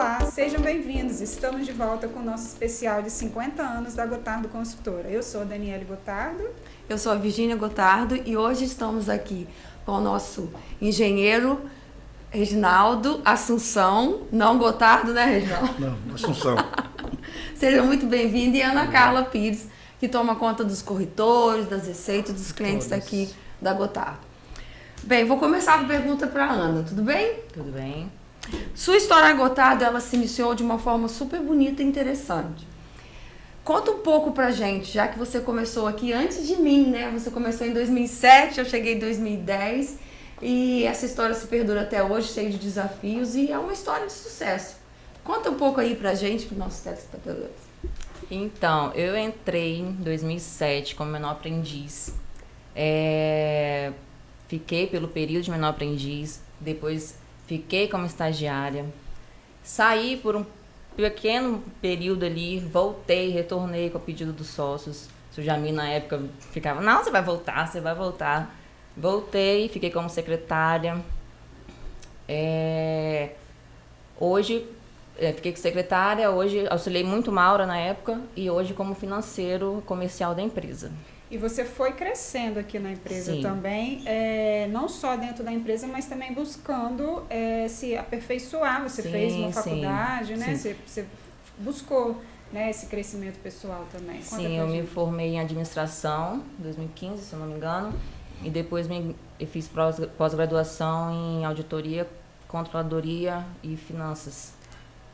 Olá, sejam bem-vindos. Estamos de volta com o nosso especial de 50 anos da Gotardo Construtora. Eu sou a Daniele Gotardo. Eu sou a Virgínia Gotardo e hoje estamos aqui com o nosso engenheiro Reginaldo Assunção, não Gotardo, né, Reginaldo? Não, Assunção. Sejam muito bem-vindos. E Ana Carla Pires, que toma conta dos corretores, das receitas, dos clientes aqui da Gotardo. Bem, vou começar com a pergunta para a Ana, tudo bem? Tudo bem. Sua história na Gotardo, ela se iniciou de uma forma super bonita e interessante. Conta um pouco pra gente, já que você começou aqui antes de mim, né? Você começou em 2007, eu cheguei em 2010 e essa história se perdura até hoje, cheia de desafios e é uma história de sucesso. Conta um pouco aí pra gente, para os nossos telespectadores. Então, eu entrei em 2007 como menor aprendiz. Fiquei pelo período de menor aprendiz, depois fiquei como estagiária, saí por um pequeno período ali, voltei, retornei com o pedido dos sócios. O Jamil na época ficava, não, você vai voltar, você vai voltar. Voltei, fiquei como secretária. Hoje, fiquei com secretária, hoje auxiliei muito Maura na época e hoje como financeiro comercial da empresa. E você foi crescendo aqui na empresa Sim. também, não só dentro da empresa, mas também buscando se aperfeiçoar. Você fez uma faculdade, né? Você buscou, né, esse crescimento pessoal também. Sim, eu me formei em administração em 2015, se eu não me engano, e depois eu fiz pós-graduação em auditoria, controladoria e finanças.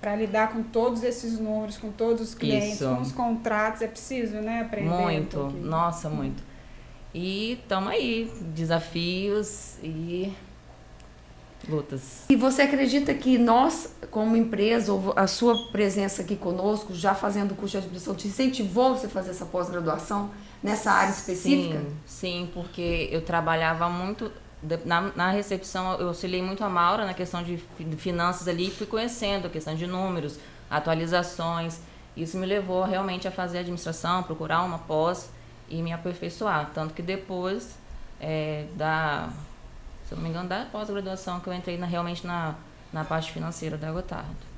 Para lidar com todos esses números, com todos os clientes, Isso. com os contratos, é preciso, né, aprender Muito, um pouquinho. nossa, muito. E estamos aí, desafios e lutas. E você acredita que nós, como empresa, ou a sua presença aqui conosco, já fazendo o curso de administração, te incentivou você a fazer essa pós-graduação nessa área específica? Sim, porque eu trabalhava muito. Na recepção, eu auxiliei muito a Maura na questão de finanças ali e fui conhecendo a questão de números, atualizações. Isso me levou realmente a fazer administração, procurar uma pós e me aperfeiçoar. Tanto que depois se eu não me engano, da pós-graduação que eu entrei realmente na parte financeira da Gotardo.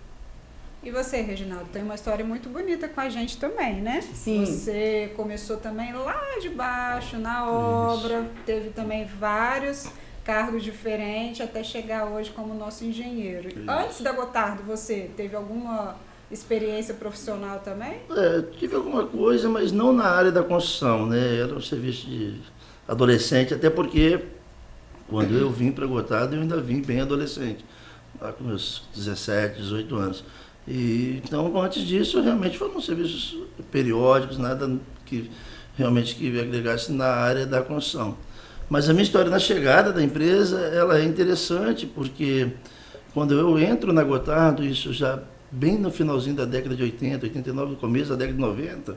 E você, Reginaldo, tem uma história muito bonita com a gente também, né? Sim. Você começou também lá de baixo, na obra, teve também vários cargos diferentes, até chegar hoje como nosso engenheiro. Isso. Antes da Gotardo, você teve alguma experiência profissional também? Tive alguma coisa, mas não na área da construção, né? Era um serviço de adolescente, até porque quando eu vim para Gotardo, eu ainda vim bem adolescente, lá com meus 17, 18 anos. Então, antes disso, realmente foram serviços periódicos, nada que realmente que agregasse na área da construção. Mas a minha história na chegada da empresa, ela é interessante, porque quando eu entro na Gotardo, isso já bem no finalzinho da década de 80, 89, no começo da década de 90,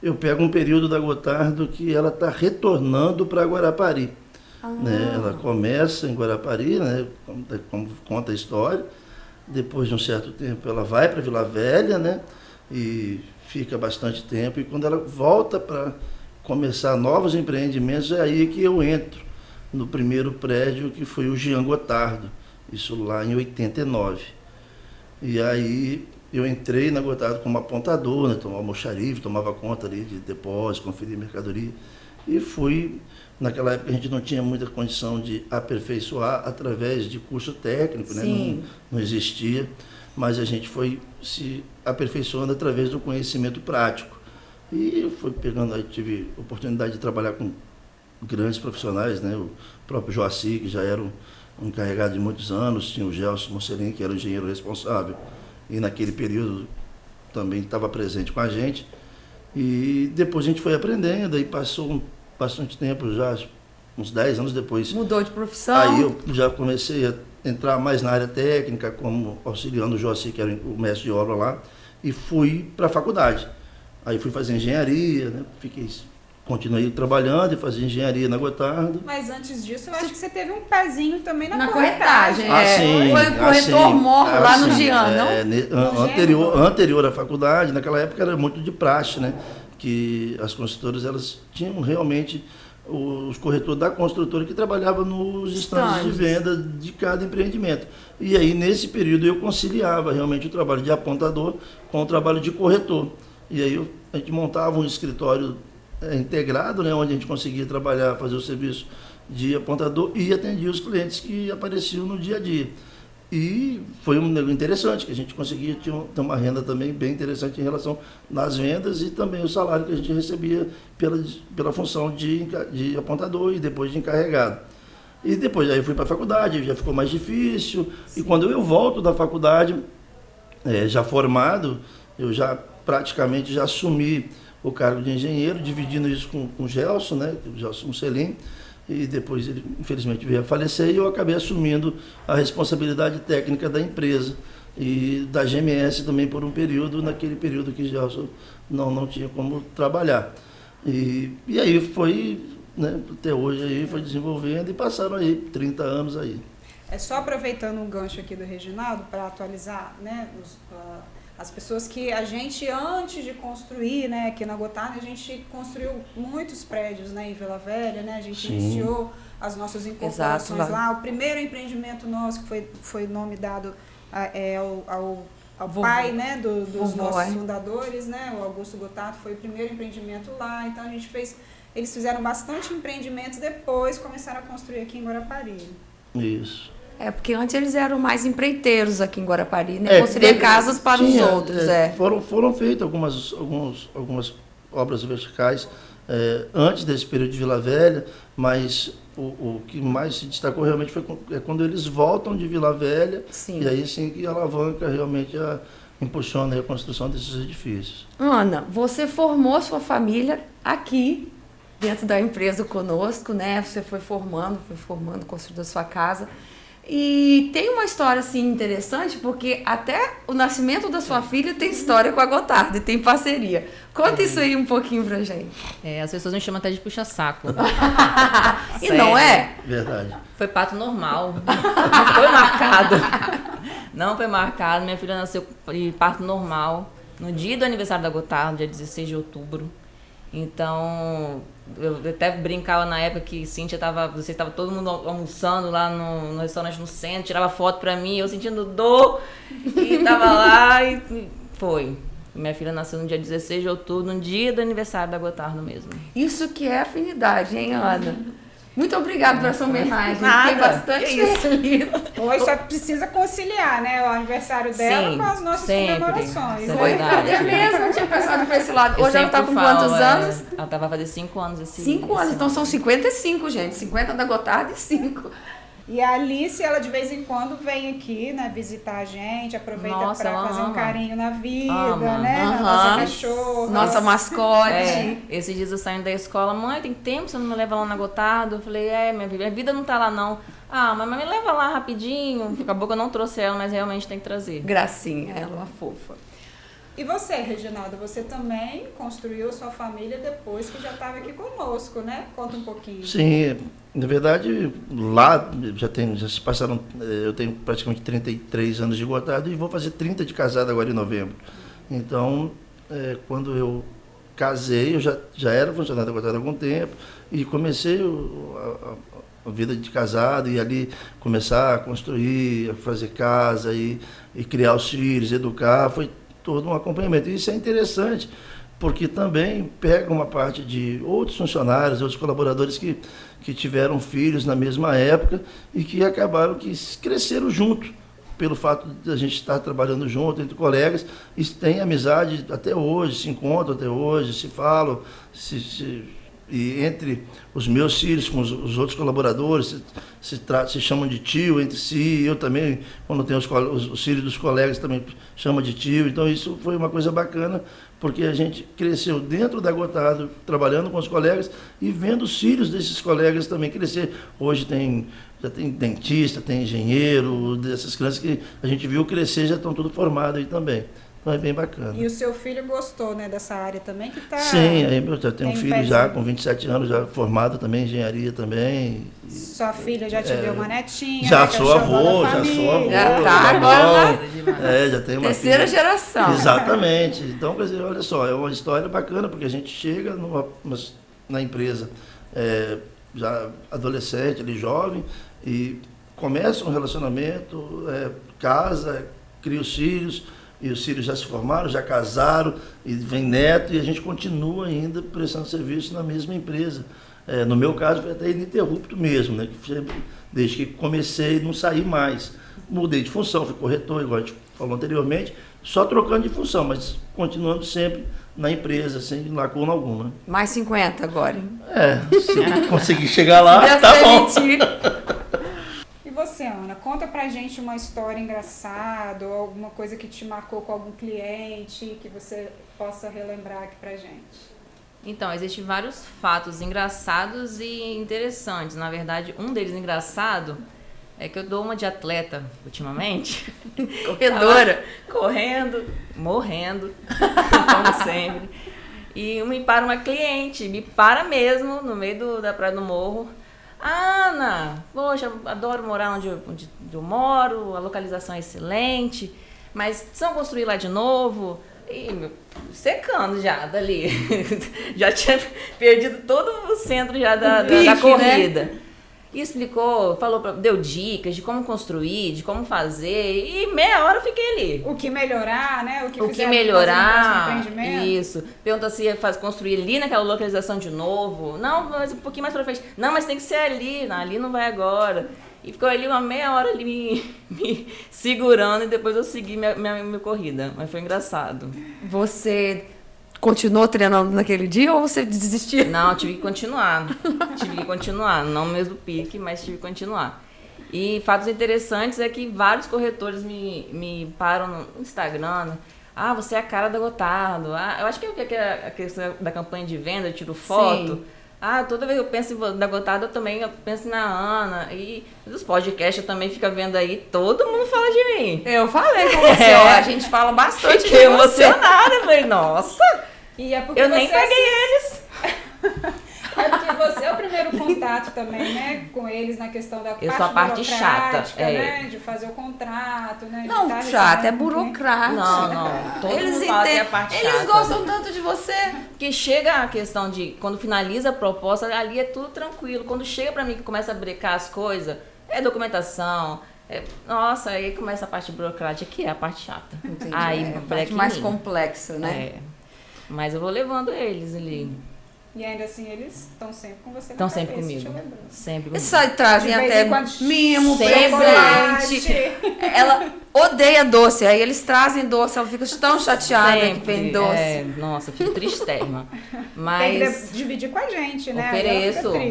eu pego um período da Gotardo que ela está retornando para Guarapari. Né? Ela começa em Guarapari, né? Como conta a história. Depois de um certo tempo ela vai para Vila Velha, né? E fica bastante tempo. E quando ela volta para começar novos empreendimentos, é aí que eu entro no primeiro prédio, que foi o Jean Gotardo, isso lá em 89. E aí eu entrei na Gotardo como apontador, né? Tomava almoxarife, tomava conta ali de depósito, conferir mercadoria. E fui, naquela época a gente não tinha muita condição de aperfeiçoar através de curso técnico, né? Não existia, mas a gente foi se aperfeiçoando através do conhecimento prático. E fui pegando, aí tive oportunidade de trabalhar com grandes profissionais, né? O próprio Joaci, que já era um encarregado de muitos anos, tinha o Gelson Mocelin, que era o engenheiro responsável, e naquele período também estava presente com a gente. E depois a gente foi aprendendo, aí passou bastante tempo já, uns 10 anos depois. Mudou de profissão? Aí eu já comecei a entrar mais na área técnica, como auxiliando o Joaci, que era o mestre de obra lá, e fui para a faculdade. Aí fui fazer engenharia, né? Continuei trabalhando e fazia engenharia na Gotardo. Mas antes disso, eu acho que você teve um pezinho também na corretagem. Sim, foi o corretor mor lá no Jean, não? Anterior à faculdade, naquela época era muito de praxe, né? Que as construtoras, elas tinham realmente os corretores da construtora que trabalhavam nos estandes de venda de cada empreendimento. E aí, nesse período, eu conciliava realmente o trabalho de apontador com o trabalho de corretor. E aí, a gente montava um escritório integrado, né, onde a gente conseguia trabalhar, fazer o serviço de apontador e atendia os clientes que apareciam no dia a dia. E foi um negócio interessante, que a gente conseguia ter uma renda também bem interessante em relação às vendas e também o salário que a gente recebia pela função de apontador e depois de encarregado. E depois aí eu fui para a faculdade, já ficou mais difícil. Sim. E quando eu volto da faculdade, já formado, eu já praticamente já assumi o cargo de engenheiro, dividindo isso com o Gelson, né, o Gelson Mussolini. E depois ele, infelizmente, veio a falecer e eu acabei assumindo a responsabilidade técnica da empresa e da GMS também por um período, naquele período que já não tinha como trabalhar. E aí foi, né, até hoje aí foi desenvolvendo e passaram aí 30 anos aí. Só aproveitando um gancho aqui do Reginaldo para atualizar, né, as pessoas que a gente, antes de construir, né, aqui na Gotthard, a gente construiu muitos prédios, né, em Vila Velha, né, a gente Sim. iniciou as nossas incorporações lá. O primeiro empreendimento nosso, que foi nome dado ao pai, né, dos nossos fundadores, né, o Augusto Gotthard, foi o primeiro empreendimento lá, então eles fizeram bastante empreendimentos, depois começaram a construir aqui em Guarapari. Isso. Porque antes eles eram mais empreiteiros aqui em Guarapari, né? Construíam casas para os outros. Foram feitas algumas obras verticais antes desse período de Vila Velha, mas o que mais se destacou realmente foi quando eles voltam de Vila Velha, sim. E aí sim que alavanca realmente impulsiona a construção desses edifícios. Ana, você formou sua família aqui, dentro da empresa conosco, né? Você foi formando, construindo a sua casa. E tem uma história, assim, interessante, porque até o nascimento da sua filha tem história com a Gotthard, tem parceria. Conta isso aí um pouquinho pra gente. As pessoas me chamam até de puxa-saco. E sério? Não é? Verdade. Foi parto normal. Não foi marcado. Não foi marcado. Minha filha nasceu de parto normal, no dia do aniversário da Gotthard, dia 16 de outubro. Então, eu até brincava na época que Cíntia você estava todo mundo almoçando lá no restaurante no centro, tirava foto pra mim, eu sentindo dor, e tava lá e foi. Minha filha nasceu no dia 16 de outubro, no dia do aniversário da Gotthard mesmo. Isso que é afinidade, hein, Ana? Muito obrigada por essa homenagem. Fiquei bastante feliz. Hoje só precisa conciliar, né? O aniversário dela com as nossas comemorações. É mesmo, não tinha pensado por esse lado. Hoje ela está com quantos anos? Ela estava a fazer 5 anos esse 5 anos, então são 55, gente. 50 da Gotthard e 5. E a Alice, ela de vez em quando vem aqui, né, visitar a gente, aproveita para fazer um carinho na vida, né, na nossa cachorra. Nossa mascote. Esses dias eu saindo da escola, mãe, tem tempo você não me leva lá na Gotthard? Eu falei, minha vida não tá lá não. Mas me leva lá rapidinho. Acabou que eu não trouxe ela, mas realmente tem que trazer. Gracinha, ela é uma fofa. E você, Reginaldo, você também construiu sua família depois que já estava aqui conosco, né? Conta um pouquinho. Sim, na verdade, lá já se passaram, eu tenho praticamente 33 anos de Gotthard e vou fazer 30 de casado agora em novembro. Então, quando eu casei, eu já era funcionário da Gotthard há algum tempo e comecei a vida de casado e ali começar a construir, a fazer casa e criar os filhos, educar, foi todo um acompanhamento. E isso é interessante, porque também pega uma parte de outros funcionários, outros colaboradores que tiveram filhos na mesma época e que acabaram que cresceram junto, pelo fato de a gente estar trabalhando junto, entre colegas, e tem amizade até hoje, se encontram até hoje, se falam, e entre os meus filhos com os outros colaboradores se chamam de tio entre si, eu também, quando tenho os filhos dos colegas também chamam de tio, então isso foi uma coisa bacana, porque a gente cresceu dentro da Gotthard, trabalhando com os colegas e vendo os filhos desses colegas também crescer. Hoje já tem dentista, tem engenheiro, dessas crianças que a gente viu crescer, já estão tudo formados aí também. Então é bem bacana. E o seu filho gostou, né, dessa área também? Que tá... Sim, aí eu já tenho um filho já com 27 anos, já formado também, engenharia também. Sua filha já te deu uma netinha? Já sou avô, já tá, agora já tem uma terceira filha. Geração. Exatamente. Então, quer dizer, olha só, é uma história bacana, porque a gente chega na empresa já adolescente, ali jovem, e começa um relacionamento, casa, cria os filhos, e os filhos já se formaram, já casaram, e vem neto, e a gente continua ainda prestando serviço na mesma empresa. No meu caso, foi até ininterrupto mesmo, né? Que sempre, desde que comecei, não saí mais. Mudei de função, fui corretor, igual a gente falou anteriormente, só trocando de função, mas continuando sempre na empresa, sem lacuna alguma. Mais 50 agora, hein? Se eu conseguir chegar lá, Deve tá bom. permitir. E você, Ana, conta pra gente uma história engraçada ou alguma coisa que te marcou com algum cliente que você possa relembrar aqui pra gente. Então, existem vários fatos engraçados e interessantes. Na verdade, um deles engraçado é que eu dou uma de atleta ultimamente. Corredora. Correndo, morrendo, como sempre. E me para uma cliente, me para mesmo no meio da praia do morro. Ana, poxa, adoro morar onde eu moro, a localização é excelente, mas vocês vão construir lá de novo? E secando já dali. Já tinha perdido todo o centro já da corrida. Né? E explicou, deu dicas de como construir, de como fazer, e meia hora eu fiquei ali. O que melhorar, né? O que melhorar, isso. Pergunta se ia construir ali naquela localização de novo. Não, mas um pouquinho mais pra frente. Não, mas tem que ser ali, não, ali não vai agora. E ficou ali uma meia hora ali me segurando, e depois eu segui minha corrida. Mas foi engraçado. Você continuou treinando naquele dia ou você desistiu? Não, tive que continuar. Não no mesmo pique, mas tive que continuar. E fatos interessantes é que vários corretores me param no Instagram. Ah, você é a cara da Gotardo. Ah, eu acho que é a questão da campanha de venda, eu tiro foto. Sim. Ah, toda vez que eu penso na Gotardo, eu também penso na Ana. E dos podcasts eu também fico vendo aí, todo mundo fala de mim. Eu falei com você, a gente fala bastante. Fiquei emocionada, falei, nossa, e é eu nem peguei eles. É porque você é o primeiro contato também, né, com eles na questão da eu sou a parte chata, né, de fazer o contrato, né. Não, chata, é burocrático. Não, todo mundo fala que é a parte chata. Eles gostam tanto de você. Porque chega a questão de, quando finaliza a proposta, ali é tudo tranquilo. Quando chega pra mim que começa a brecar as coisas, é documentação, nossa, aí começa a parte burocrática, que é a parte chata. Entendi, aí, a parte mais complexa, né? Mas eu vou levando eles ali. E ainda assim, eles estão sempre com você. Estão sempre comigo. Sempre comigo. Eles trazem até mimo, presente. Ela odeia doce, aí eles trazem doce, ela fica tão chateada que vem doce. Nossa, eu fico tristérrima. Mas tem que dividir com a gente, né?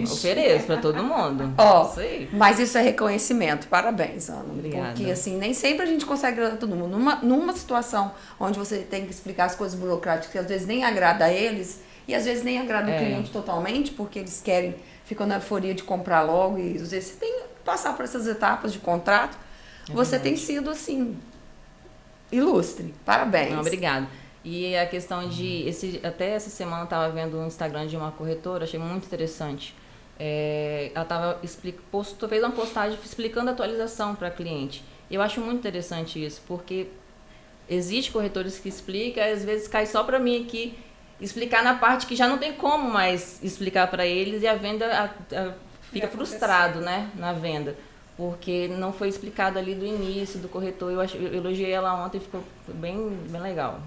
Ofereço pra todo mundo. Isso aí. Mas isso é reconhecimento. Parabéns, Ana. Obrigada. Porque assim, nem sempre a gente consegue agradar todo mundo. Numa situação onde você tem que explicar as coisas burocráticas que às vezes nem agrada a eles, e às vezes nem agrada o cliente totalmente, porque eles ficam na euforia de comprar logo, e às vezes você tem que passar por essas etapas de contrato. Você tem sido, assim, ilustre. Parabéns. Não, obrigada. E a questão de... até essa semana eu estava vendo um Instagram de uma corretora, achei muito interessante. Ela fez uma postagem explicando a atualização para cliente. E eu acho muito interessante isso, porque existem corretores que explicam, às vezes cai só para mim aqui, explicar na parte que já não tem como mais explicar para eles, e a venda fica frustrado, né, na venda, porque não foi explicado ali do início do corretor. Eu elogiei ela ontem, ficou bem legal.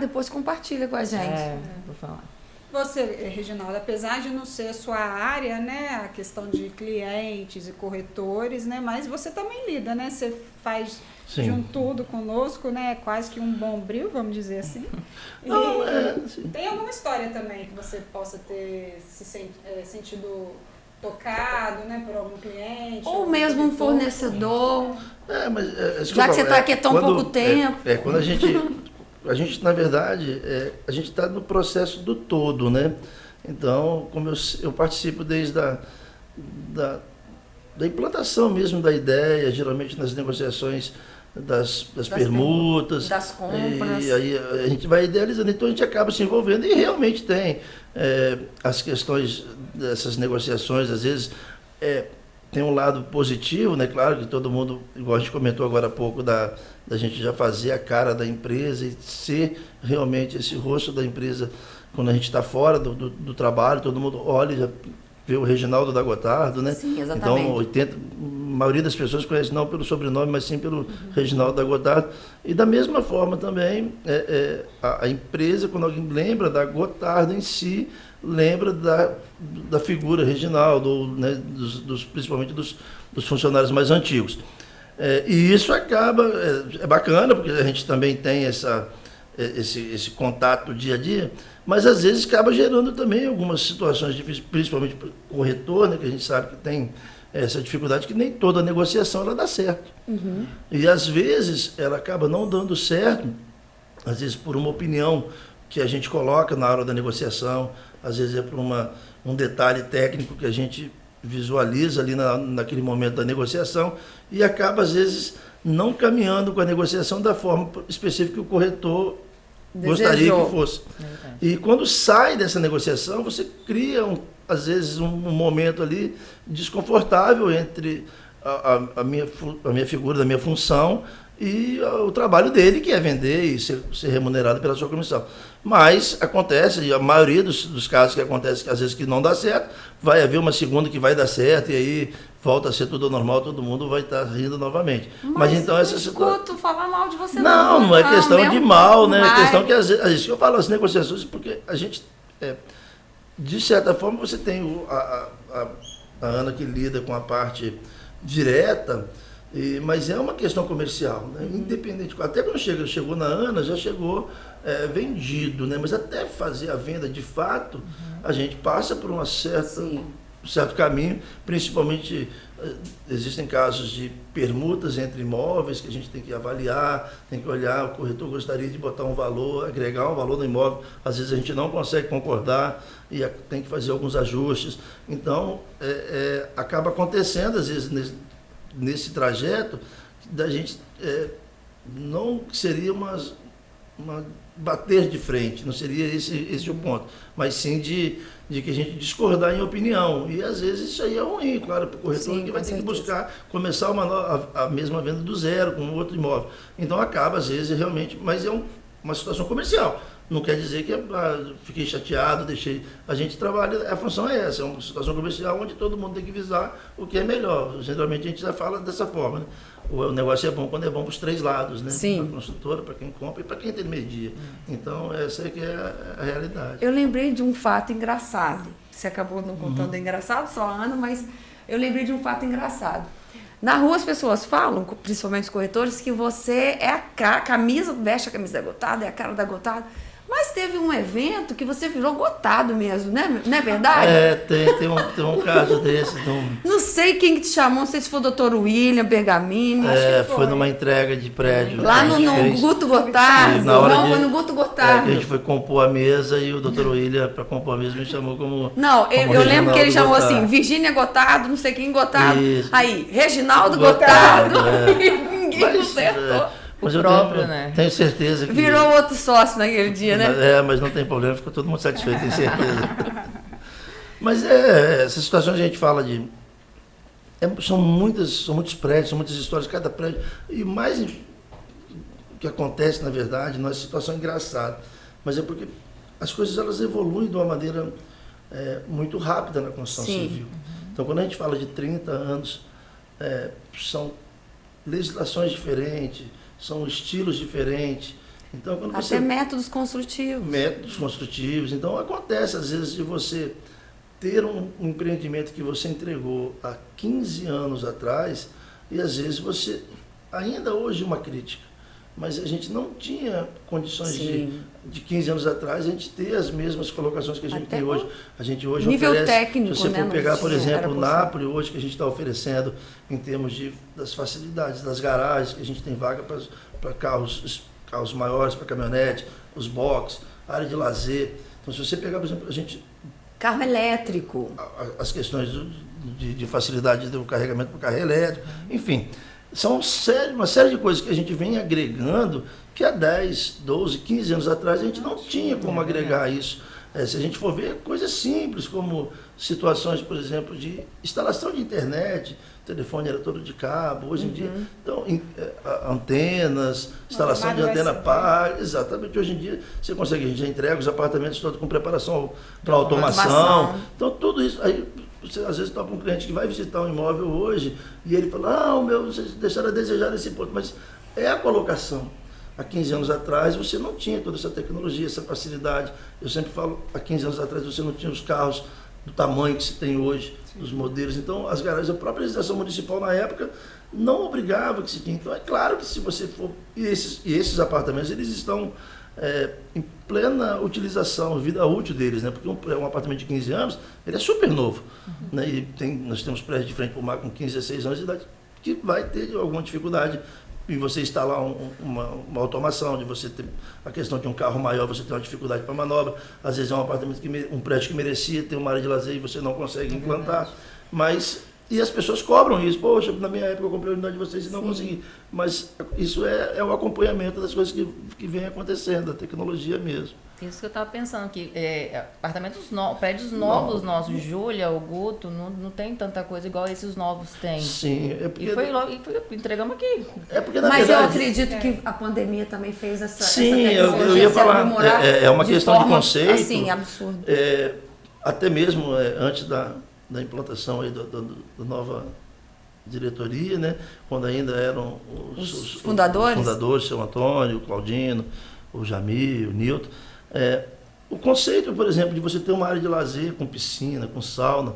Depois compartilha com a gente. Vou falar. Você, Reginaldo, apesar de não ser a sua área, né, a questão de clientes e corretores, né, mas você também lida, né, você faz de um tudo conosco, né, quase que um bombril, vamos dizer assim. Tem alguma história também que você possa ter se sentido tocado, né, por algum cliente? Ou mesmo um fornecedor. Mas, já que você está aqui há tão pouco tempo. Quando a gente, na verdade, a gente está no processo do todo, né? Então, como eu participo desde da implantação mesmo da ideia, geralmente nas negociações das permutas. Das compras. E aí a gente vai idealizando, então a gente acaba se envolvendo, e realmente tem as questões dessas negociações, às vezes tem um lado positivo, né? Claro que todo mundo, igual a gente comentou agora há pouco, da gente já fazer a cara da empresa e ser realmente esse rosto da empresa quando a gente está fora do trabalho, todo mundo olha, já vê o Reginaldo da Gotardo, né? Sim, exatamente. Então, a maioria das pessoas conhece não pelo sobrenome, mas sim pelo Reginaldo da Gotardo. E da mesma forma também, a empresa, quando alguém lembra da Gotardo em si, lembra da figura Reginaldo, né? Principalmente dos funcionários mais antigos. E isso acaba, é bacana, porque a gente também tem esse contato dia a dia, mas às vezes acaba gerando também algumas situações difíceis, principalmente para o corretor, né, que a gente sabe que tem essa dificuldade, que nem toda negociação ela dá certo. E às vezes ela acaba não dando certo, às vezes por uma opinião que a gente coloca na hora da negociação, às vezes é por um detalhe técnico que a gente visualiza ali naquele momento da negociação e acaba às vezes não caminhando com a negociação da forma específica que o corretor gostaria que fosse. E quando sai dessa negociação, você cria, às vezes, um momento ali desconfortável entre a minha figura, da minha função e o trabalho dele, que é vender e ser remunerado pela sua comissão. Mas acontece, e a maioria dos casos que acontece, às vezes que não dá certo, vai haver uma segunda que vai dar certo e aí volta a ser tudo normal, todo mundo vai estar rindo novamente. Mas então essa situação... escuto falar mal de você. Não é questão de mal, né? É questão que às vezes eu falo as negociações, porque a gente, de certa forma, você tem a Ana que lida com a parte direta, mas é uma questão comercial, né? Independente, até quando chegou na Ana, já chegou vendido, né? Mas até fazer a venda de fato, a gente passa por um certo caminho, principalmente existem casos de permutas entre imóveis que a gente tem que avaliar, tem que olhar, o corretor gostaria de botar um valor, agregar um valor no imóvel, às vezes a gente não consegue concordar e tem que fazer alguns ajustes. Então, acaba acontecendo, às vezes, nesse trajeto, da gente não seria uma bater de frente, não seria esse o ponto, mas sim de que a gente discordar em opinião, e às vezes isso aí é ruim, claro, para o corretor, que vai ter que buscar começar a mesma venda do zero com outro imóvel, então acaba às vezes realmente, mas é uma situação comercial, não quer dizer que fiquei chateado, a gente trabalha, a função é essa, é uma situação comercial onde todo mundo tem que visar o que é melhor, geralmente a gente já fala dessa forma, né? O negócio é bom quando é bom para os três lados, né? Para a consultora, para quem compra e para quem intermedia. Então, essa é que é a realidade. Eu lembrei de um fato engraçado. Você acabou não contando engraçado, só a Ana, mas eu lembrei de um fato engraçado. Na rua as pessoas falam, principalmente os corretores, que você é a camisa, veste a camisa da Gotardo, é a cara da Gotardo. Mas teve um evento que você virou Gotardo mesmo, né? Não é verdade? Tem um caso desse. Não sei quem que te chamou, não sei se foi o Dr. William Bergamini. Foi numa entrega de prédio. Lá no Guto Gotardo. Foi no Guto Gotardo. A gente foi compor a mesa e o Dr. William, para compor a mesa, me chamou como... Não, eu lembro que ele chamou assim, Virgínia Gotardo, não sei quem Gotardo. Isso. Aí, Reginaldo Gotardo. Ninguém acertou. Mas tenho certeza que... Virou outro sócio naquele dia, né? Mas não tem problema, ficou todo mundo satisfeito, tenho certeza. Mas essas situações a gente fala de... São muitos prédios, são muitas histórias, cada prédio. E mais o que acontece, na verdade, não é situação engraçada, mas é porque as coisas elas evoluem de uma maneira muito rápida na construção civil. Então, quando a gente fala de 30 anos, são legislações diferentes, são estilos diferentes. Então, quando até métodos construtivos. Métodos construtivos. Então, acontece, às vezes, de você ter um empreendimento que você entregou há 15 anos atrás e, às vezes, você, ainda hoje, uma crítica. Mas a gente não tinha condições de 15 anos atrás a gente ter as mesmas colocações que a gente tem hoje. A gente hoje nível oferece, técnico, se você for pegar, por exemplo, o Nápoles hoje que a gente está oferecendo em termos das facilidades, das garagens, que a gente tem vaga para carros maiores, para caminhonete, os box, área de lazer. Então, se você pegar, por exemplo, carro elétrico. As questões de facilidade do carregamento para carro elétrico, enfim... São uma série de coisas que a gente vem agregando que há 10, 12, 15 anos atrás a gente não tinha como agregar isso. Se a gente for ver coisas simples, como situações, por exemplo, de instalação de internet, o telefone era todo de cabo, hoje em dia, então, antenas, instalação de antena paga, exatamente, hoje em dia você consegue, a gente já entrega os apartamentos todos com preparação para automação, então tudo isso, aí você às vezes topa um cliente que vai visitar um imóvel hoje e ele fala, não, vocês deixaram a desejar nesse ponto, mas é a colocação. Há 15 anos atrás você não tinha toda essa tecnologia, essa facilidade. Eu sempre falo, há 15 anos atrás você não tinha os carros do tamanho que se tem hoje, os modelos. Então, as garagens, a própria legislação municipal na época não obrigava que se tinha. Então, é claro que se você for... E esses apartamentos, eles estão em plena utilização, vida útil deles, né? Porque um apartamento de 15 anos, ele é super novo. Né? E nós temos prédios de frente para o mar com 15, 16 anos de idade, que vai ter alguma dificuldade em você instalar uma automação, de você ter a questão de um carro maior, você tem uma dificuldade para manobra. Às vezes é um apartamento, um prédio que merecia ter uma área de lazer e você não consegue implantar. Mas... E as pessoas cobram isso. Poxa, na minha época eu comprei a unidade de vocês e não consegui. Mas isso é o acompanhamento das coisas que vem acontecendo, a tecnologia mesmo. Isso que eu estava pensando, que prédios novos nossos, Júlia, o Guto, não tem tanta coisa igual esses novos têm. Sim. Entregamos aqui. Mas eu acredito que a pandemia também fez essa Sim, essa eu ia falar, é uma questão de conceito. Assim, absurdo. Até mesmo antes da implantação aí da nova diretoria, né? Quando ainda eram os fundadores, seu Antônio, o Claudino, o Jamil, o Nilton. O conceito, por exemplo, de você ter uma área de lazer com piscina, com sauna,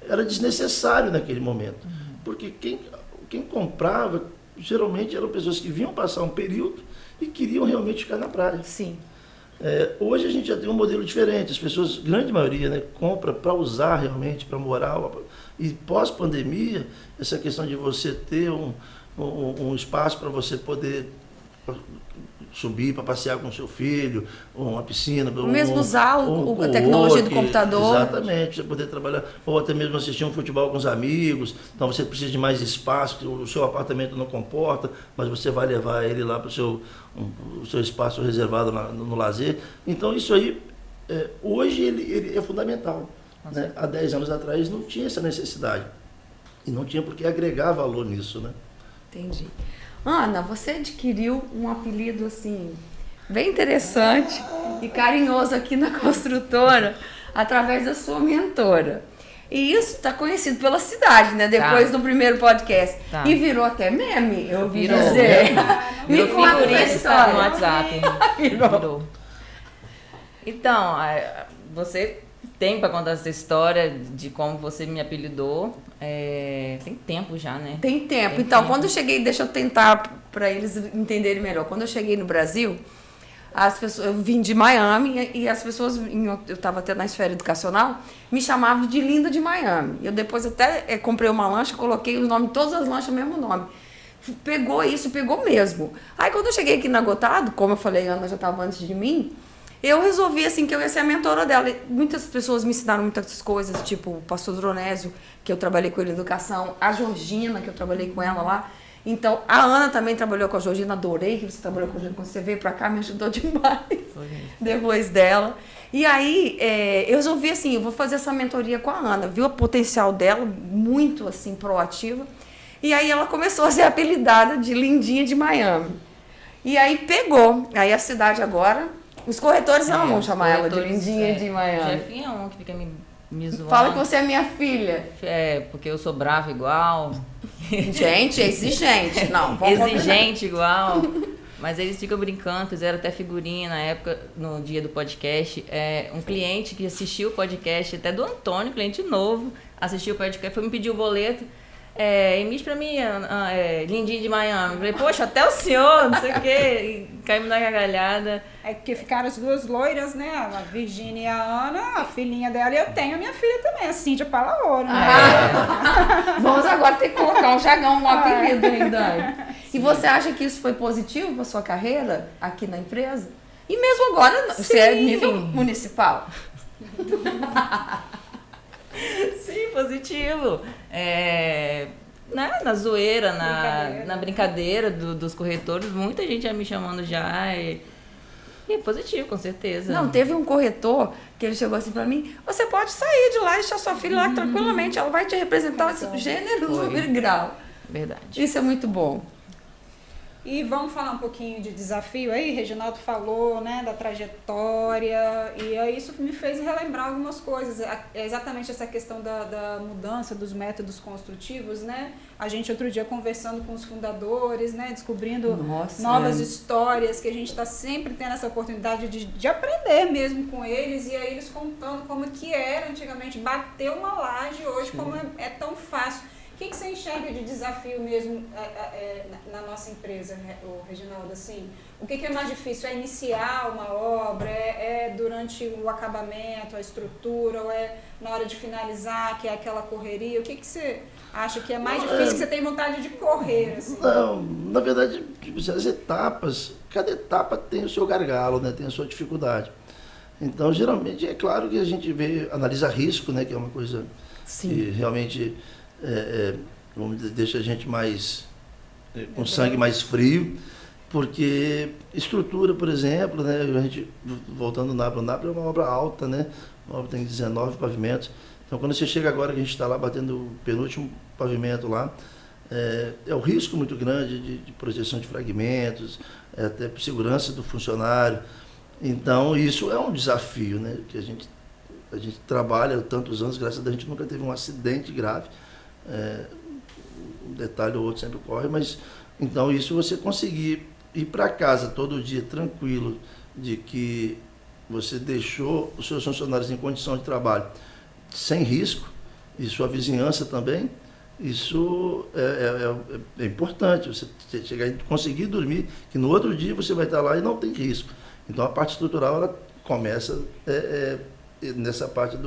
era desnecessário naquele momento. Porque quem comprava, geralmente eram pessoas que vinham passar um período e queriam realmente ficar na praia. Sim. Hoje a gente já tem um modelo diferente, as pessoas, grande maioria, né, compra para usar realmente, para morar. E pós-pandemia, essa questão de você ter um espaço para você poder subir para passear com o seu filho, uma piscina. Mesmo usar a tecnologia do computador. Exatamente, você poder trabalhar, ou até mesmo assistir um futebol com os amigos. Então você precisa de mais espaço, o seu apartamento não comporta, mas você vai levar ele lá para o seu espaço reservado no lazer. Então isso aí, hoje ele é fundamental. Né? Há 10 anos atrás não tinha essa necessidade. E não tinha por que agregar valor nisso, né? Entendi. Ana, você adquiriu um apelido assim bem interessante e carinhoso aqui na construtora através da sua mentora. E isso está conhecido pela cidade, né? Depois do primeiro podcast. Tá. E virou até meme, eu ouvi dizer. Virou Me conta essa história. no WhatsApp. Virou. Então, você tem para contar essa história de como você me apelidou. Tem tempo já, né? Tem tempo. Então, quando eu cheguei, deixa eu tentar para eles entenderem melhor. Quando eu cheguei no Brasil, eu vim de Miami e as pessoas, eu estava até na esfera educacional, me chamavam de Linda de Miami. Eu depois até comprei uma lancha, coloquei o nome, todas as lanchas, o mesmo nome. Pegou mesmo. Aí quando eu cheguei aqui na Gotado, como eu falei, a Ana já estava antes de mim, eu resolvi assim que eu ia ser a mentora dela. E muitas pessoas me ensinaram muitas coisas, tipo o pastor Dronésio, que eu trabalhei com ele em educação, a Georgina, que eu trabalhei com ela lá. Então, a Ana também trabalhou com a Georgina, adorei que você trabalhou com a Georgina, quando você veio pra cá, me ajudou demais depois dela. E aí, eu resolvi assim, eu vou fazer essa mentoria com a Ana, viu o potencial dela, muito assim, proativa. E aí ela começou a ser apelidada de Lindinha de Miami. E aí pegou, aí a cidade agora, os corretores não vão chamar ela de Lindinha de Miami. Jefinha é um que fica me zoando. Fala que você é minha filha. Porque eu sou brava igual. Gente, é exigente. Não, exigente igual. Mas eles ficam brincando, fizeram até figurinha na época, no dia do podcast. Um cliente que assistiu o podcast, até do Antônio, cliente novo, assistiu o podcast, foi me pedir o boleto. Emite pra mim, Lindinha de Miami. Falei, poxa, até o senhor, não sei o quê. E caímos na gargalhada. Porque ficaram as duas loiras, né? A Virgínia e a Ana, a filhinha dela, e eu tenho a minha filha também, a Cíntia Palaoro, né? Vamos agora ter que colocar um jargão, um apelido ainda. E você acha que isso foi positivo pra sua carreira aqui na empresa? E mesmo agora, você é nível municipal? Sim, positivo. Na zoeira, na brincadeira dos corretores, muita gente já me chamando já. E é positivo, com certeza. Não, teve um corretor que ele chegou assim pra mim, você pode sair de lá e deixar sua filha lá tranquilamente, ela vai te representar esse gênero, número e grau. Verdade. Isso é muito bom. E vamos falar um pouquinho de desafio aí, Reginaldo falou, né, da trajetória, e aí isso me fez relembrar algumas coisas, exatamente essa questão da mudança dos métodos construtivos, né, a gente outro dia conversando com os fundadores, né, descobrindo novas histórias, que a gente está sempre tendo essa oportunidade de aprender mesmo com eles, e aí eles contando como que era antigamente bater uma laje, hoje como é tão fácil. O que você enxerga de desafio mesmo na nossa empresa, Reginaldo? Assim, o que é mais difícil? É iniciar uma obra? É durante o acabamento, a estrutura? Ou é na hora de finalizar, que é aquela correria? O que você acha que é mais difícil, que você tem vontade de correr? Assim? Não, na verdade, as etapas, cada etapa tem o seu gargalo, né? Tem a sua dificuldade. Então, geralmente, é claro que a gente analisa risco, né? Que é uma coisa que realmente... vamos dizer, deixa a gente mais com sangue mais frio, porque estrutura, por exemplo, né, a gente, voltando o NAPRA é uma obra alta, né, uma obra tem 19 pavimentos, então quando você chega agora, que a gente está lá batendo o penúltimo pavimento lá, é o risco muito grande de projeção de fragmentos, até por segurança do funcionário, então isso é um desafio, né, que a gente trabalha há tantos anos, graças a Deus a gente nunca teve um acidente grave, um detalhe ou outro sempre ocorre, mas então isso você conseguir ir para casa todo dia tranquilo de que você deixou os seus funcionários em condição de trabalho sem risco, e sua vizinhança também, isso é importante, você chegar e conseguir dormir, que no outro dia você vai estar lá e não tem risco. Então a parte estrutural ela começa nessa parte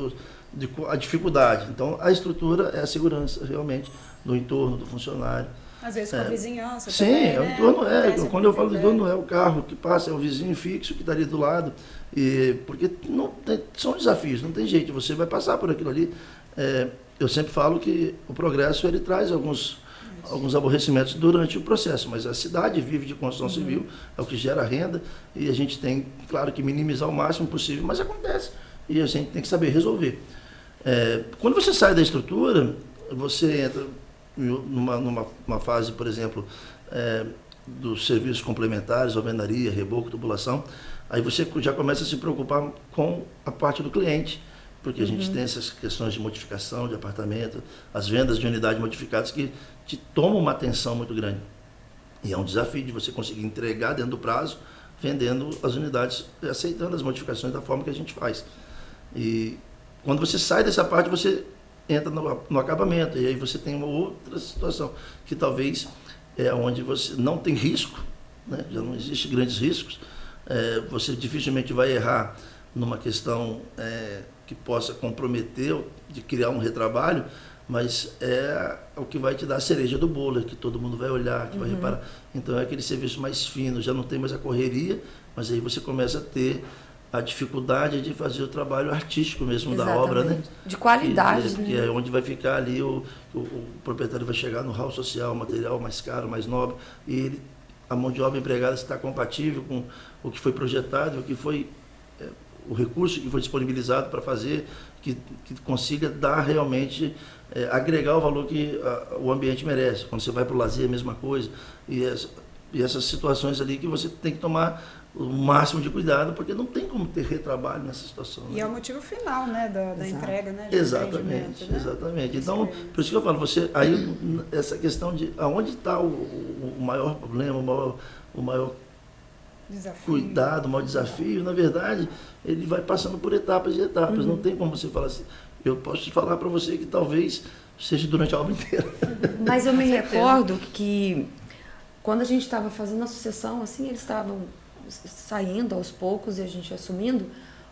a dificuldade. Então, a estrutura é a segurança, realmente, do entorno do funcionário. Às vezes com a vizinhança sim, também, né? O entorno quando eu falo do entorno, não é o carro que passa, é o vizinho fixo que está ali do lado. Porque são desafios, não tem jeito, você vai passar por aquilo ali. Eu sempre falo que o progresso, ele traz alguns aborrecimentos durante o processo, mas a cidade vive de construção civil, é o que gera renda, e a gente tem, claro, que minimizar o máximo possível, mas acontece, e a gente tem que saber resolver. Quando você sai da estrutura, você entra numa fase, por exemplo, dos serviços complementares, alvenaria, reboco, tubulação, aí você já começa a se preocupar com a parte do cliente, porque a gente tem essas questões de modificação de apartamento, as vendas de unidades modificadas que te tomam uma atenção muito grande. E é um desafio de você conseguir entregar dentro do prazo, vendendo as unidades, aceitando as modificações da forma que a gente faz. E quando você sai dessa parte, você entra no acabamento, e aí você tem uma outra situação, que talvez é onde você não tem risco, né? Já não existe grandes riscos, você dificilmente vai errar numa questão que possa comprometer, de criar um retrabalho, mas é o que vai te dar a cereja do bolo, que todo mundo vai olhar, que vai reparar. Então é aquele serviço mais fino, já não tem mais a correria, mas aí você começa a ter a dificuldade de fazer o trabalho artístico mesmo da obra, né? De qualidade. Que é onde vai ficar ali, o proprietário vai chegar no hall social, material mais caro, mais nobre, e a mão de obra empregada está compatível com o que foi projetado, o que foi o recurso que foi disponibilizado para fazer, que consiga dar realmente, agregar o valor que o ambiente merece. Quando você vai para o lazer, é a mesma coisa. E essas situações ali que você tem que tomar o máximo de cuidado, porque não tem como ter retrabalho nessa situação. E é o motivo final, né, da entrega, né? Exatamente, né? Exatamente. Então, por isso que eu falo, essa questão de aonde está o maior problema, o maior desafio. Cuidado, o maior desafio, na verdade, ele vai passando por etapas e etapas. Não tem como você falar assim. Eu posso te falar para você que talvez seja durante a obra inteira. Mas eu me recordo que quando a gente estava fazendo a sucessão, assim, eles estavam saindo aos poucos e a gente assumindo,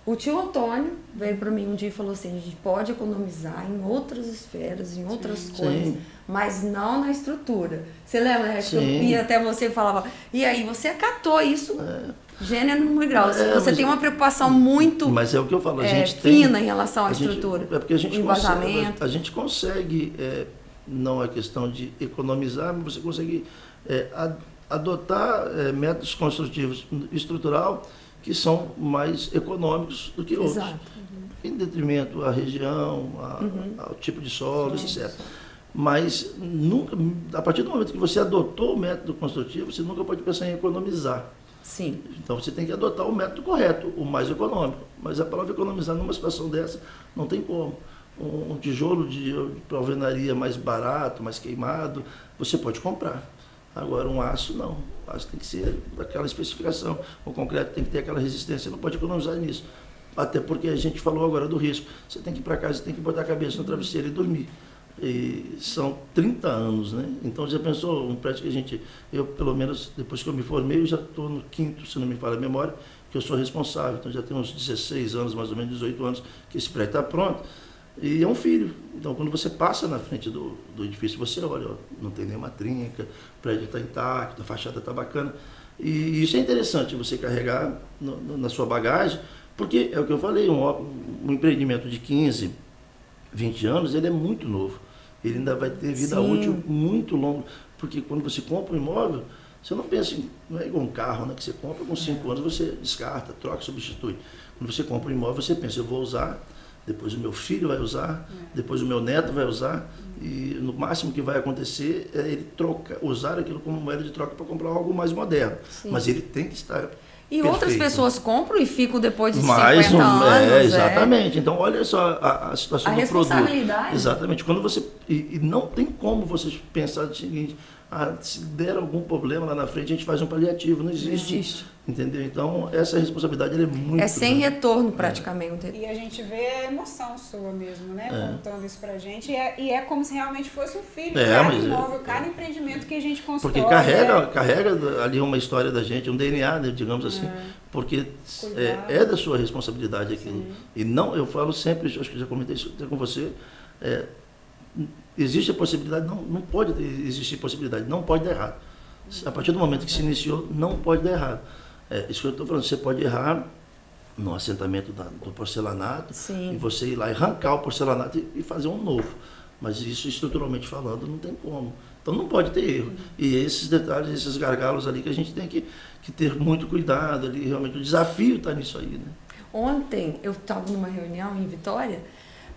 o tio Antônio veio para mim um dia e falou assim: a gente pode economizar em outras esferas, em outras coisas, mas não na estrutura. Você lembra, né? Que eu ia até você e falava, e aí você acatou isso, gênero no grau. Você tem uma preocupação muito mas é o que eu falo, a gente fina em relação à estrutura. É porque a gente consegue, não é questão de economizar, mas você consegue adotar métodos construtivos estrutural que são mais econômicos do que outros. Exato. Em detrimento à região, ao tipo de solo, etc. Mas nunca, a partir do momento que você adotou o método construtivo, você nunca pode pensar em economizar. Sim. Então você tem que adotar o método correto, o mais econômico. Mas a palavra economizar numa situação dessa não tem como. Um tijolo de alvenaria mais barato, mais queimado, você pode comprar. Agora um aço não. O aço tem que ser daquela especificação. O concreto tem que ter aquela resistência, não pode economizar nisso. Até porque a gente falou agora do risco. Você tem que ir para casa, você tem que botar a cabeça no travesseiro e dormir. E são 30 anos, né? Então já pensou, um prédio que eu pelo menos depois que eu me formei, eu já estou no 5º, se não me falha a memória, que eu sou responsável. Então já tem uns 16 anos, mais ou menos 18 anos, que esse prédio está pronto. E é um filho. Então quando você passa na frente do edifício, você olha, ó, não tem nenhuma trinca, o prédio está intacto, a fachada está bacana. E isso é interessante, você carregar na sua bagagem, porque é o que eu falei, um empreendimento de 15, 20 anos, ele é muito novo. Ele ainda vai ter vida útil muito longa, porque quando você compra um imóvel, você não pensa não é igual um carro, né, que você compra com 5 anos, você descarta, troca, substitui. Quando você compra um imóvel, você pensa, eu vou usar, depois o meu filho vai usar, depois o meu neto vai usar, e no máximo que vai acontecer é ele usar aquilo como moeda de troca para comprar algo mais moderno. Sim. Mas ele tem que estar E perfeito. outras pessoas compram e ficam depois de Mais 50 anos. exatamente. Então, olha só a situação A do produto. responsabilidade. Exatamente. Quando você, e não tem como você pensar o seguinte, se der algum problema lá na frente, a gente faz um paliativo. Não existe. Entendeu? Então, essa responsabilidade ela é muito É sem grande. retorno, praticamente. E a gente vê a emoção sua mesmo, né? Contando isso pra gente. E é como se realmente fosse um filho. Cada imóvel, cada empreendimento que a gente constrói. Porque carrega ali uma história da gente, um DNA, né, digamos assim, porque é da sua responsabilidade aquilo. Sim. E não, eu falo sempre, acho que já comentei isso até com você, existe a possibilidade, não pode existir possibilidade, não pode dar errado. A partir do momento que se iniciou, não pode dar errado. Isso que eu estou falando, você pode errar no assentamento do porcelanato, Sim. e você ir lá e arrancar o porcelanato e fazer um novo. Mas isso, estruturalmente falando, não tem como. Então não pode ter erro. E esses detalhes, esses gargalos ali que a gente tem que ter muito cuidado ali, realmente o desafio está nisso aí, né? Ontem eu estava numa reunião em Vitória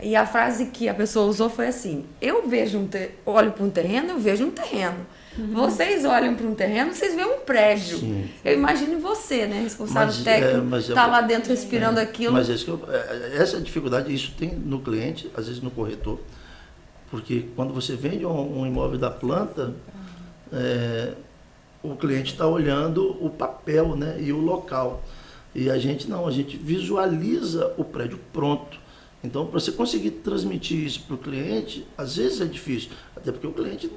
e a frase que a pessoa usou foi assim: eu vejo olho para um terreno, eu vejo um terreno. Vocês olham para um terreno, vocês veem um prédio. Sim. Eu imagino você, né, responsável técnico, tá lá dentro respirando aquilo. Mas essa dificuldade, isso tem no cliente, às vezes no corretor, porque quando você vende um imóvel da planta, o cliente está olhando o papel, né, e o local. E a gente não, a gente visualiza o prédio pronto. Então, para você conseguir transmitir isso para o cliente, às vezes é difícil. Até porque o cliente,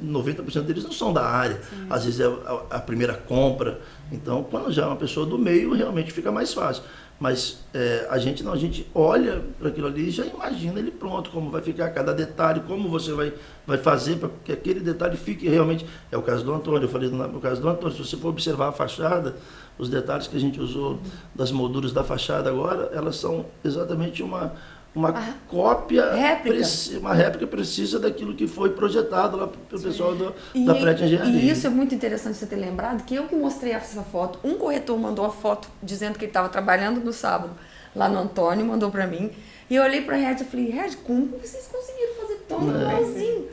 90% deles não são da área. Sim. Às vezes é a primeira compra. Então, quando já é uma pessoa do meio, realmente fica mais fácil. Mas a gente olha para aquilo ali e já imagina ele pronto, como vai ficar cada detalhe, como você vai fazer para que aquele detalhe fique realmente... É o caso do Antônio, eu falei no caso do Antônio, se você for observar a fachada, os detalhes que a gente usou das molduras da fachada agora, elas são exatamente uma cópia, uma réplica precisa daquilo que foi projetado lá pelo pessoal da Prédio Engenharia. E isso é muito interessante você ter lembrado, que eu que mostrei essa foto. Um corretor mandou a foto dizendo que ele estava trabalhando no sábado lá no Antônio, mandou para mim. E eu olhei para a Red e falei, Red, como vocês conseguiram fazer tão igualzinho?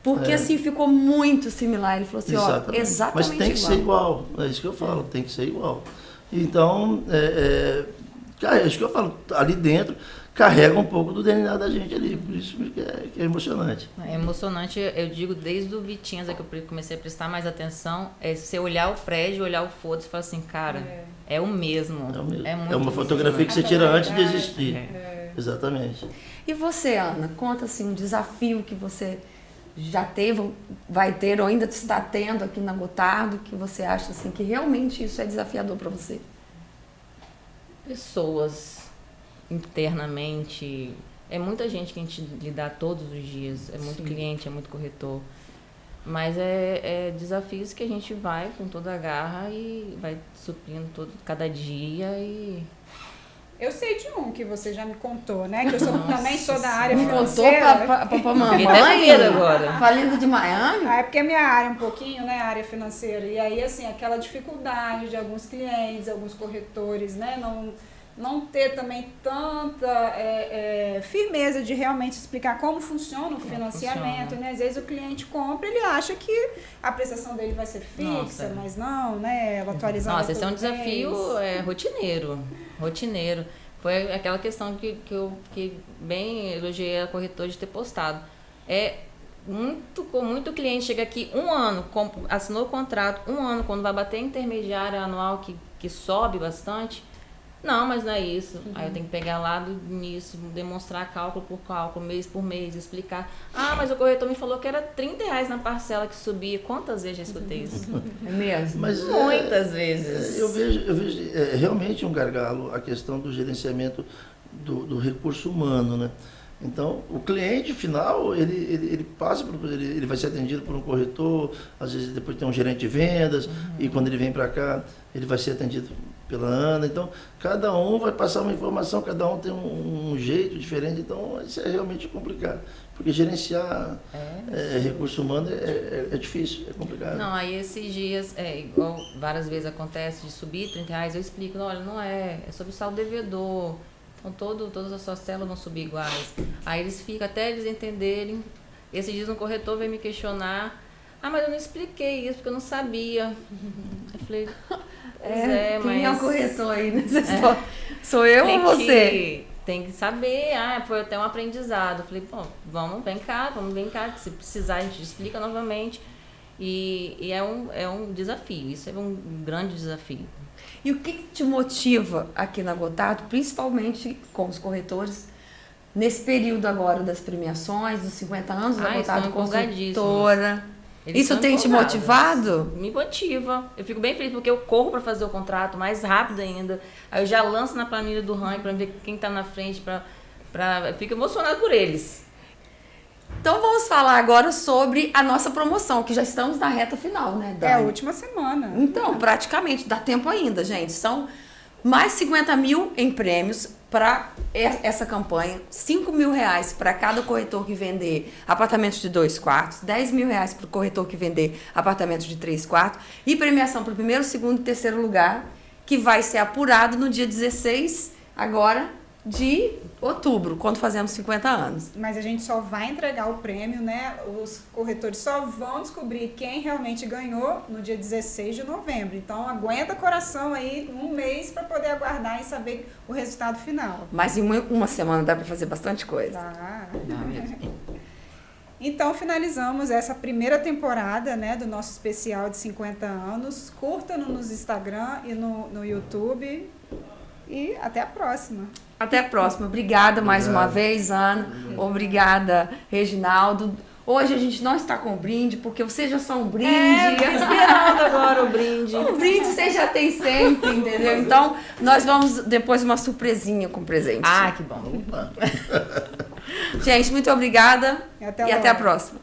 Porque assim ficou muito similar. Ele falou assim, exatamente Mas tem que ser igual, é isso que eu falo, tem que ser igual. Então, é isso que eu falo, ali dentro carrega um pouco do DNA da gente ali, por isso que é emocionante. É emocionante, eu digo, desde o Vitinhas que eu comecei a prestar mais atenção, você olhar o prédio, olhar o foda e falar assim, cara, é o mesmo. É muito uma fotografia que você tira antes de existir. Exatamente. E você, Ana, conta assim um desafio que você já teve, vai ter ou ainda está tendo aqui na Gotardo, que você acha assim que realmente isso é desafiador para você? Pessoas internamente, é muita gente que a gente lida todos os dias, é muito cliente, é muito corretor, mas é desafios que a gente vai com toda a garra e vai suprindo cada dia. E eu sei de um que você já me contou, né? Que eu também sou da área financeira. Contou pra mamãe agora. Falando de Miami? É porque a minha área é um pouquinho, né? A área financeira. E aí, assim, aquela dificuldade de alguns clientes, alguns corretores, né? não ter também tanta firmeza de realmente explicar como funciona o financiamento, né? Às vezes o cliente compra, ele acha que a prestação dele vai ser fixa, mas não, né? Ela atualizada. Nossa, esse é um desafio rotineiro. Foi aquela questão que eu bem elogiei a corretora de ter postado. Muito cliente chega aqui um ano, assinou o contrato, um ano, quando vai bater a intermediária anual que sobe bastante. Não, mas não é isso. Aí eu tenho que pegar lá do início, demonstrar cálculo por cálculo, mês por mês, explicar. Ah, mas o corretor me falou que era R$30 na parcela que subia. Quantas vezes já escutei isso? É mesmo? Mas, Muitas vezes. Eu vejo realmente um gargalo a questão do gerenciamento do recurso humano, né? Então, o cliente final, ele passa, ele vai ser atendido por um corretor, às vezes depois tem um gerente de vendas, e quando ele vem para cá, ele vai ser atendido pela Ana. Então, cada um vai passar uma informação, cada um tem um jeito diferente, então isso é realmente complicado. Porque gerenciar recurso humano é difícil, é complicado. Não, aí esses dias, igual várias vezes acontece de subir R$30, eu explico, olha, não é sobre o saldo devedor. Então, todas as suas células vão subir iguais. Aí eles ficam até eles entenderem. Esses dias um corretor veio me questionar. Ah, mas eu não expliquei isso, porque eu não sabia. Eu falei, quem é o corretor aí nessa história? Sou eu ou você? Tem que saber. Foi até um aprendizado. Eu falei, vamos vem cá, que se precisar a gente explica novamente. E é um desafio, isso é um grande desafio. E o que te motiva aqui na Gotardo, principalmente com os corretores, nesse período agora das premiações, dos 50 anos da Gotardo Consultora? Isso tem te motivado? Me motiva. Eu fico bem feliz porque eu corro para fazer o contrato mais rápido ainda. Aí eu já lanço na planilha do ranking para ver quem está na frente, eu fico emocionada por eles. Então vamos falar agora sobre a nossa promoção, que já estamos na reta final, né, Dani? É a última semana. Então, praticamente, dá tempo ainda, gente. São mais 50 mil em prêmios para essa campanha, 5 mil reais para cada corretor que vender apartamentos de 2 quartos, 10 mil reais para o corretor que vender apartamentos de 3 quartos e premiação para o primeiro, segundo e terceiro lugar, que vai ser apurado no dia 16 agora de outubro, quando fazemos 50 anos. Mas a gente só vai entregar o prêmio, né? Os corretores só vão descobrir quem realmente ganhou no dia 16 de novembro. Então, aguenta coração aí um mês para poder aguardar e saber o resultado final. Mas em uma semana dá para fazer bastante coisa. Dá mesmo. Então, finalizamos essa primeira temporada, né, do nosso especial de 50 anos. Curta-nos no Instagram e no YouTube. E até a próxima. Até a próxima. Obrigada mais uma vez, Ana. Obrigada, Reginaldo. Hoje a gente não está com brinde, porque vocês já são um brinde. Tô esperando agora o brinde. O brinde vocês já têm sempre, entendeu? Então, nós vamos depois uma surpresinha com presente. Que bom. Opa. Gente, muito obrigada. E até a próxima.